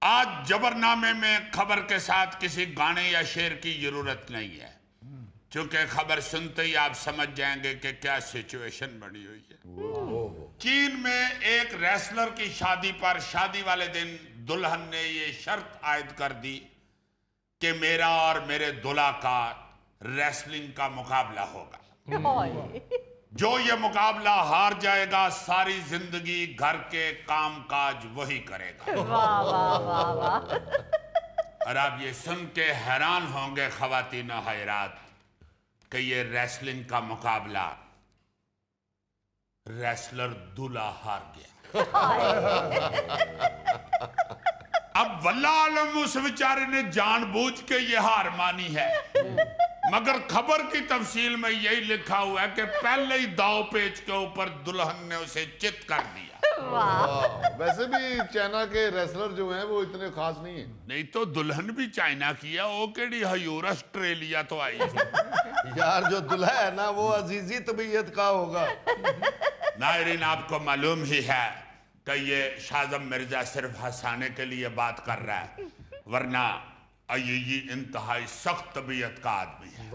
آج جبرنامے میں خبر کے ساتھ کسی گانے یا شعر کی ضرورت نہیں ہے، چونکہ خبر سنتے ہی آپ سمجھ جائیں گے کہ کیا سچویشن بنی ہوئی ہے۔ چین میں ایک ریسلر کی شادی پر شادی والے دن دلہن نے یہ شرط عائد کر دی کہ میرا اور میرے دلہا کا ریسلنگ کا مقابلہ ہوگا۔ جو یہ مقابلہ ہار جائے گا ساری زندگی گھر کے کام کاج وہی کرے گا۔ واہ واہ واہ واہ۔ اور آپ یہ سن کے حیران ہوں گے خواتین و حضرات کہ یہ ریسلنگ کا مقابلہ ریسلر دلہا ہار گیا۔ اب واللہ عالم اس بیچارے نے جان بوجھ کے یہ ہار مانی ہے، مگر خبر کی تفصیل میں یہی لکھا ہوا ہے کہ پہلے ہی داؤ پیچ کے اوپر دلہن نے اسے چت کر دیا۔ ویسے بھی چائنا کے ریسلر جو ہیں وہ اتنے خاص نہیں ہیں۔ نہیں تو دلہن بھی چائنا کی ہے، وہ کیڑی ہیور آسٹریلیا تو آئی تھی۔ یار جو دلہا ہے نا وہ عزیزی طبیعت کا ہوگا۔ ناظرین آپ کو معلوم ہی ہے کہ یہ شاذم مرزا صرف ہنسانے کے لیے بات کر رہا ہے، ورنہ یہ انتہائی سخت طبیعت کا آدمی ہے۔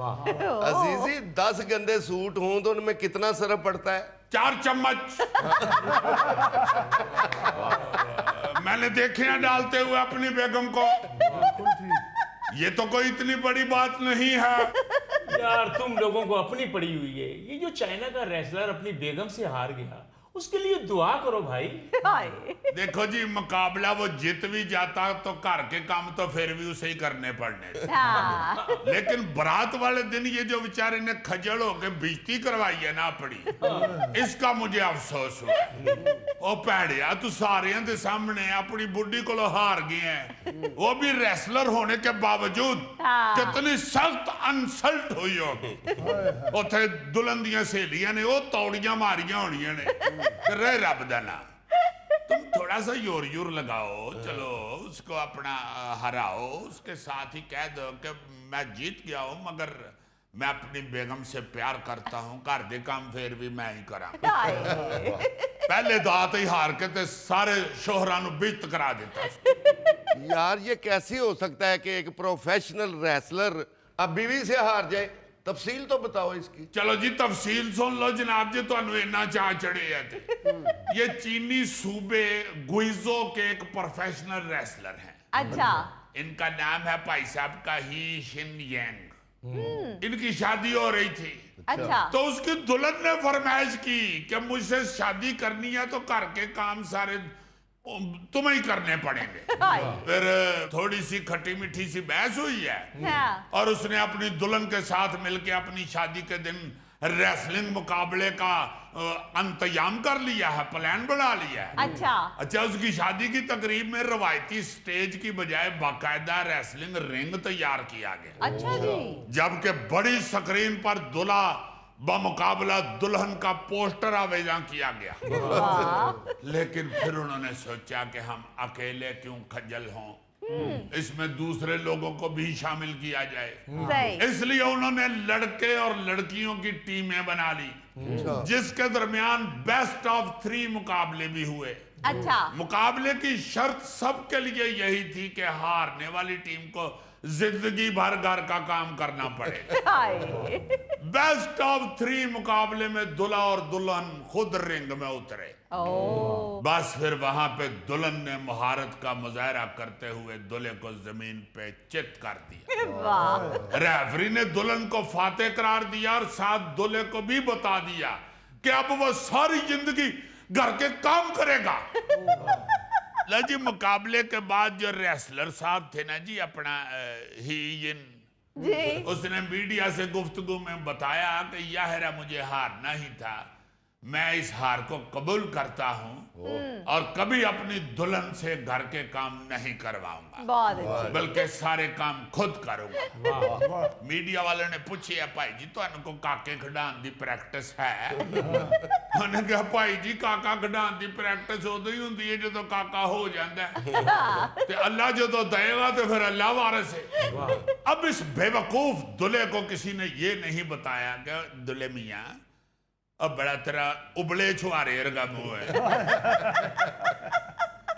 عزیزی 10 گندے سوٹ ہوں تو ان میں کتنا سرف پڑتا ہے؟ 4 چمچ میں نے دیکھے ہیں ڈالتے ہوئے اپنی بیگم کو۔ یہ تو کوئی اتنی بڑی بات نہیں ہے۔ یار تم لوگوں کو اپنی پڑی ہوئی ہے، یہ جو چائنا کا ریسلر اپنی بیگم سے ہار گیا اس کے لیے دعا کرو بھائی۔ دیکھو جی مقابلہ وہ جیت بھی جاتا تو گھر کے کام تو پھر بھی اسے ہی کرنے پڑنے تھے، لیکن برات والے دن یہ جو بیچارے نے کھجڑ ہو کے بیجتی کروائی ہے نا پڑی، اس کا مجھے افسوس ہوا۔ او پیڑیا تو سارے دے سامنے اپنی بڈی کو ہار گئے ہیں، وہ بھی ریسلر ہونے کے باوجود کتنی سخت انسلٹ ہوئی ہوگی۔ اتھے دلہن دیاں سہیلیاں نے وہ توڑیاں ماریاں ہونیاں نے کہ رہ رب دانا تم تھوڑا سا یور لگاؤ، چلو اس کو اپنا ہراؤ، اس کے ساتھ ہی کہہ دو کہ میں جیت گیا ہوں مگر میں اپنی بیگم سے پیار کرتا ہوں، گھر دے کام پھر بھی میں ہی کراں۔ پہلے دعات ہی ہار کے تے سارے شوہرانو بیت کرا دیتا۔ یار یہ کیسے ہو سکتا ہے کہ ایک پروفیشنل ریسلر اب بیوی سے ہار جائے؟ تفصیل تو بتاؤ اس کی۔ چلو جی تفصیل سن لو جناب جی، تو انو اینا چاہ چڑے ہیں تھے۔ یہ چینی صوبے گوئزو کے ایک پروفیشنل ریسلر ہیں۔ اچھا۔ ان کا نام ہے بھائی صاحب کا ہی شن ینگ۔ ان کی شادی ہو رہی تھی، اچھا۔ تو اس کی دلہن نے فرمائش کی کہ مجھ سے شادی کرنی ہے تو گھر کے کام سارے تمہیں ہی کرنے پڑیں گے۔ پھر تھوڑی سی کھٹی میٹھی سی بحث ہوئی ہے اور اس نے اپنی دلہن کے ساتھ مل کے اپنی شادی کے دن ریسلنگ مقابلے کا انتظام کر لیا ہے، پلان بنا لیا ہے۔ اچھا اس کی شادی کی تقریب میں روایتی سٹیج کی بجائے باقاعدہ ریسلنگ رنگ تیار کیا گیا، اچھا جی۔ جبکہ بڑی سکرین پر دلہا بمقابلہ دلہن کا پوسٹر آویزاں کیا گیا۔ لیکن پھر انہوں نے سوچا کہ ہم اکیلے کیوں کھجل ہوں، اس میں دوسرے لوگوں کو بھی شامل کیا جائے، اس لیے انہوں نے لڑکے اور لڑکیوں کی ٹیمیں بنا لی، جس کے درمیان بیسٹ آف 3 مقابلے بھی ہوئے۔ مقابلے کی شرط سب کے لیے یہی تھی کہ ہارنے والی ٹیم کو زندگی بھر گھر کا کام کرنا پڑے۔ بیسٹ آف 3 مقابلے میں دلہا اور دلہن خود رنگ میں اترے۔ بس پھر وہاں پہ دلہن نے مہارت کا مظاہرہ کرتے ہوئے دلہے کو زمین پہ چت کر دیا۔ ریفری نے دلہن کو فاتح قرار دیا اور ساتھ دلہے کو بھی بتا دیا کہ اب وہ ساری زندگی گھر کے کام کرے گا۔ جی مقابلے کے بعد جو ریسلر صاحب تھے نا جی اپنا اس نے میڈیا سے گفتگو میں بتایا کہ یاہرہ مجھے ہارنا ہی تھا، میں اس ہار کو قبول کرتا ہوں اور کبھی اپنی دلہن سے گھر کے کام نہیں کرواؤں گا، بلکہ سارے کام خود کروں گا۔ میڈیا والے نے پوچھی ہے بھائی جی تو انہوں کو کاکے کھڑان دی پریکٹس ہے؟ انہوں نے کہا بھائی جی کاکا کھڑان دی پریکٹس ہو دی ہوں دی جو تو کاکا ہو جاندہ ہے، تے اللہ جو تو دے گا تو پھر اللہ وارث ہے۔ اب اس بے وقوف دلہے کو کسی نے یہ نہیں بتایا کہ دلہے میاں اب بڑا تیرا ابلے چھوارے ارگا منہ ہے،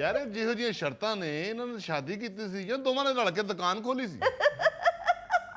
ਯਾਰ ਇਹ ਜਿਹੋ ਜਿਹੀਆਂ ਸ਼ਰਤਾਂ ਨੇ ਇਹਨਾਂ ਨੇ ਸ਼ਾਦੀ ਕੀਤੀ ਸੀ ਜਾਂ ਦੋਵਾਂ ਨੇ ਰਲ ਕੇ ਦੁਕਾਨ ਖੋਲੀ ਸੀ?